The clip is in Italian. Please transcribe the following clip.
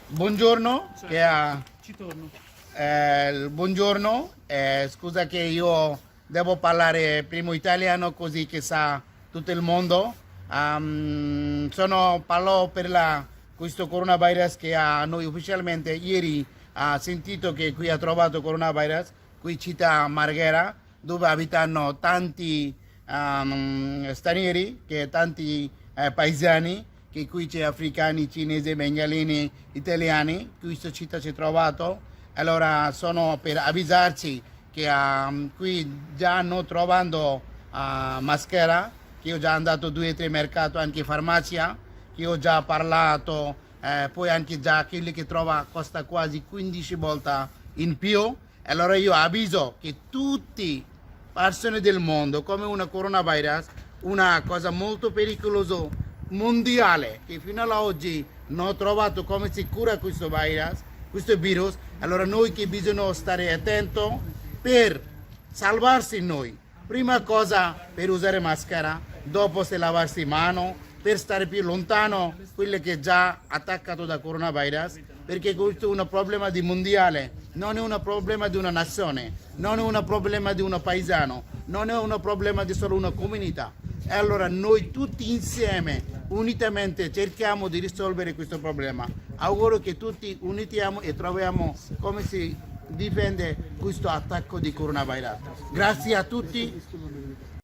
Buongiorno, Ci torno. buongiorno, scusa che io devo parlare primo italiano così che sa tutto il mondo. Parlo per questo coronavirus che noi ufficialmente ieri ha sentito che qui ha trovato coronavirus, qui città Marghera, dove abitano tanti stranieri, tanti paesani, che qui c'è africani, cinesi, bengalini, italiani, questa città si è trovato. Allora sono per avvisarci che qui già hanno trovato maschera, che io già andato 2 o 3 mercati, anche farmacia, che ho già parlato, poi anche già quelli che trova costa quasi 15 volte in più. Allora io avviso che tutti persone del mondo, come una coronavirus, una cosa molto pericolosa mondiale, che fino ad oggi non ho trovato come si cura questo virus, allora noi che bisogna stare attenti per salvarsi noi. Prima cosa per usare maschera, dopo se lavarsi mano, per stare più lontano quelli che già attaccato da coronavirus, perché questo è un problema di mondiale, non è un problema di una nazione, non è un problema di un paesano, non è un problema di solo una comunità. E allora noi tutti insieme, unitamente, cerchiamo di risolvere questo problema. Auguro che tutti unitiamo e troviamo come si difende questo attacco di coronavirus. Grazie a tutti.